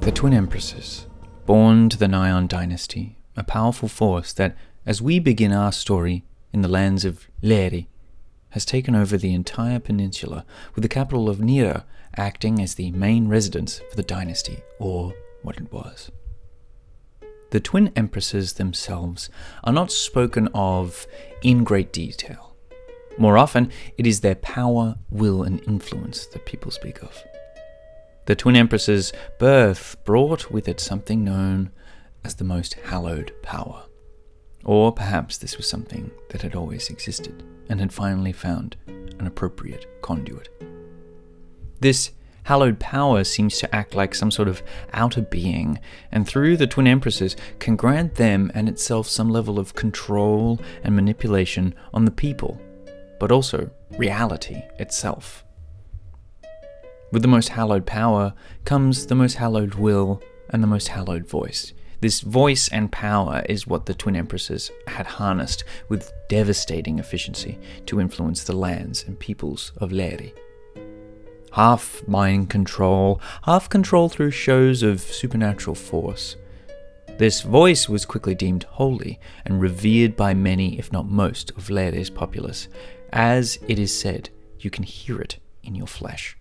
The Twin Empresses, born to the Nyan dynasty, a powerful force that, as we begin our story in the lands of Leyre, has taken over the entire peninsula, with the capital of Leyre acting as the main residence for the dynasty, or what it was. The Twin Empresses themselves are not spoken of in great detail. More often, it is their power, will, and influence that people speak of. The Twin Empresses' birth brought with it something known as the Most Hallowed power. Or perhaps this was something that had always existed and had finally found an appropriate conduit. This hallowed power seems to act like some sort of outer being, and through the Twin Empresses can grant them and itself some level of control and manipulation on the people, but also reality itself. With the Most Hallowed power comes the Most Hallowed will and the Most Hallowed voice. This voice and power is what the Twin Empresses had harnessed with devastating efficiency to influence the lands and peoples of Leyre. Half mind control, half control through shows of supernatural force. This voice was quickly deemed holy and revered by many, if not most, of Leyre's populace. As it is said, you can hear it in your flesh.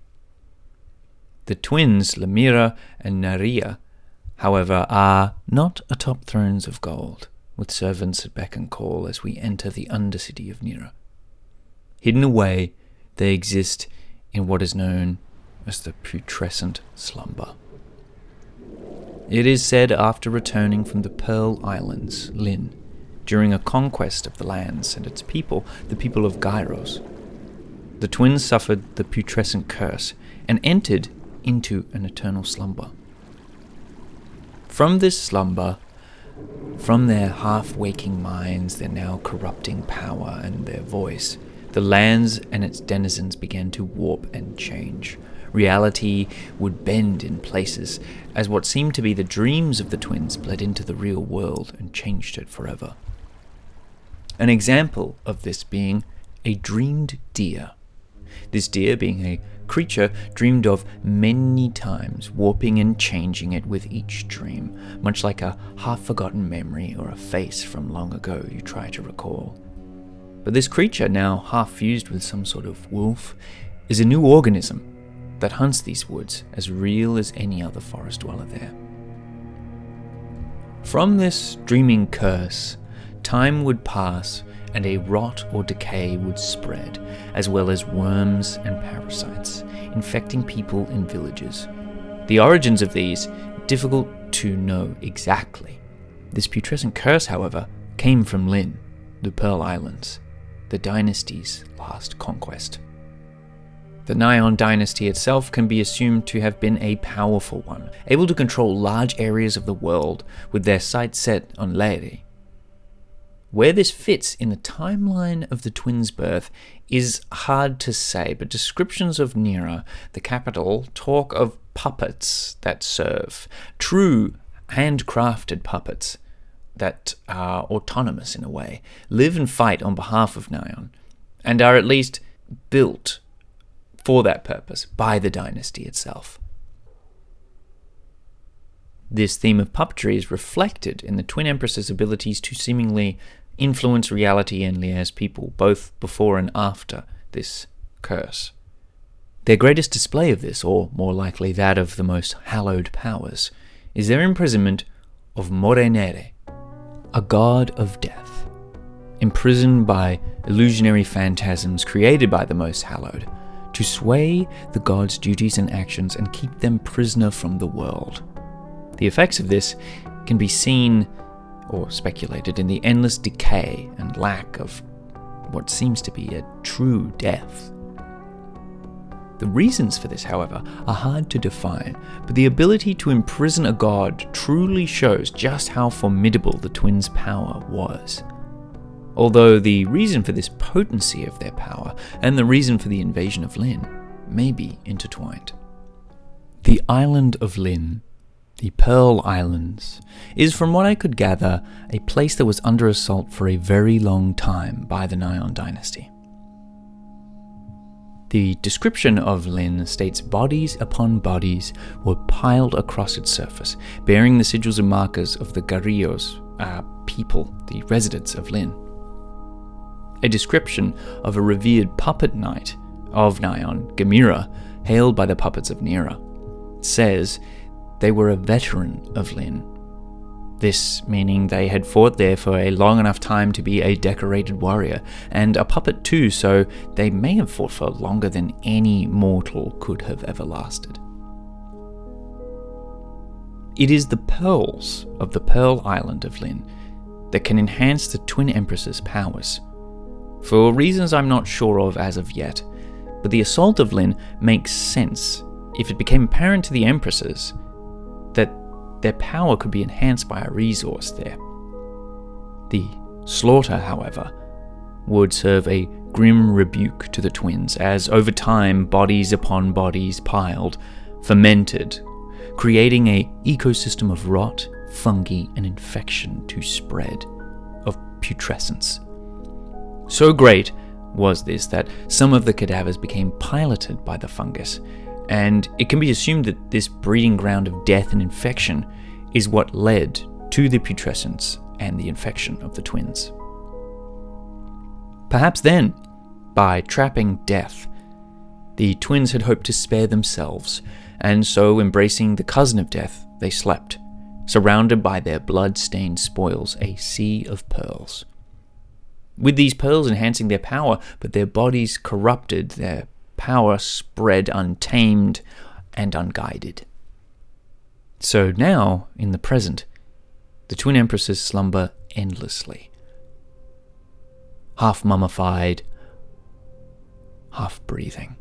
The twins, Leyre and Naria, however, are not atop thrones of gold, with servants at beck and call as we enter the undercity of Leyre. Hidden away, they exist in what is known as the Putrescent Slumber. It is said after returning from the Pearl Islands, Lyn, during a conquest of the lands and its people, the people of Gyros, the twins suffered the putrescent curse and entered into an eternal slumber. From this slumber, from their half-waking minds, their now corrupting power and their voice, the lands and its denizens began to warp and change. Reality would bend in places, as what seemed to be the dreams of the twins bled into the real world and changed it forever. An example of this being a dreamed deer. This deer being a creature dreamed of many times, warping and changing it with each dream, much like a half-forgotten memory or a face from long ago you try to recall. But this creature, now half-fused with some sort of wolf, is a new organism that hunts these woods as real as any other forest dweller there. From this dreaming curse, time would pass and a rot or decay would spread, as well as worms and parasites, infecting people in villages. The origins of these, difficult to know exactly. This putrescent curse, however, came from Lyn, the Pearl Islands, the dynasty's last conquest. The Nyan dynasty itself can be assumed to have been a powerful one, able to control large areas of the world with their sights set on Leyre. Where this fits in the timeline of the twins' birth is hard to say, but descriptions of Leyre, the capital, talk of puppets that serve, true handcrafted puppets that are autonomous in a way, live and fight on behalf of Nyan, and are at least built for that purpose by the dynasty itself. This theme of puppetry is reflected in the Twin Empresses' abilities to seemingly influence reality and Leyre's people, both before and after this curse. Their greatest display of this, or more likely that of the most hallowed powers, is their imprisonment of Morenere, a god of death, imprisoned by illusionary phantasms created by the Most Hallowed, to sway the god's duties and actions and keep them prisoner from the world. The effects of this can be seen or speculated in the endless decay and lack of what seems to be a true death. The reasons for this, however, are hard to define, but the ability to imprison a god truly shows just how formidable the twins' power was. Although the reason for this potency of their power and the reason for the invasion of Lyn may be intertwined. The island of Lyn, the Pearl Islands, is, from what I could gather, a place that was under assault for a very long time by the Nyan dynasty. The description of Lyn states bodies upon bodies were piled across its surface, bearing the sigils and markers of the Garios, people, the residents of Lyn. A description of a revered puppet knight of Nyan, Gamira, hailed by the puppets of Nera, says they were a veteran of Lyn. This meaning they had fought there for a long enough time to be a decorated warrior, and a puppet too, so they may have fought for longer than any mortal could have ever lasted. It is the pearls of the Pearl Island of Lyn that can enhance the Twin Empresses' powers. For reasons I'm not sure of as of yet, but the assault of Lyn makes sense if it became apparent to the Empresses that their power could be enhanced by a resource there. The slaughter, however, would serve a grim rebuke to the twins, as over time bodies upon bodies piled, fermented, creating an ecosystem of rot, fungi, and infection to spread, of putrescence. So great was this that some of the cadavers became piloted by the fungus, and it can be assumed that this breeding ground of death and infection is what led to the putrescence and the infection of the twins. Perhaps then, by trapping death, the twins had hoped to spare themselves, and so embracing the cousin of death, they slept, surrounded by their blood-stained spoils, a sea of pearls. With these pearls enhancing their power, but their bodies corrupted, their power spread untamed and unguided. So now, in the present, the Twin Empresses slumber endlessly, half mummified, half breathing,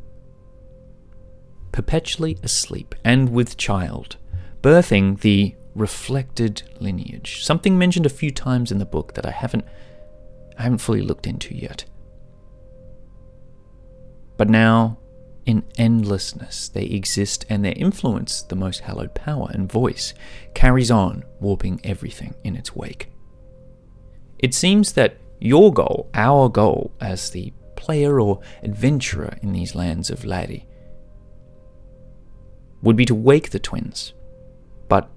perpetually asleep and with child, birthing the reflected lineage, something mentioned a few times in the book that I haven't fully looked into yet. But now, in endlessness, they exist, and their influence, the Most Hallowed power and voice, carries on, warping everything in its wake. It seems that your goal, our goal, as the player or adventurer in these lands of Leyre, would be to wake the twins, but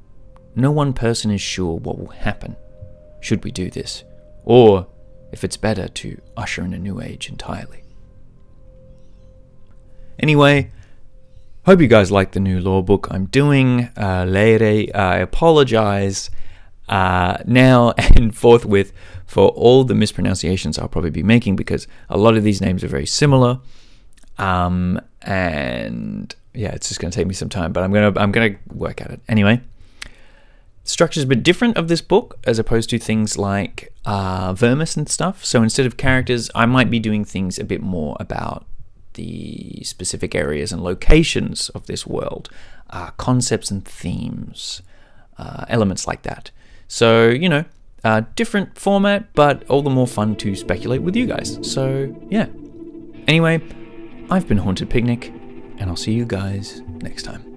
no one person is sure what will happen should we do this, or if it's better to usher in a new age entirely. Anyway, hope you guys like the new lore book I'm doing, Leyre. I apologize now and forthwith for all the mispronunciations I'll probably be making, because a lot of these names are very similar, and yeah, it's just going to take me some time, but I'm gonna work at it. Anyway, structure's a bit different of this book as opposed to things like Vermis and stuff. So instead of characters, I might be doing things a bit more about the specific areas and locations of this world, concepts and themes, elements like that. So, different format, but all the more fun to speculate with you guys. So, yeah. Anyway, I've been Haunted Picnic, and I'll see you guys next time.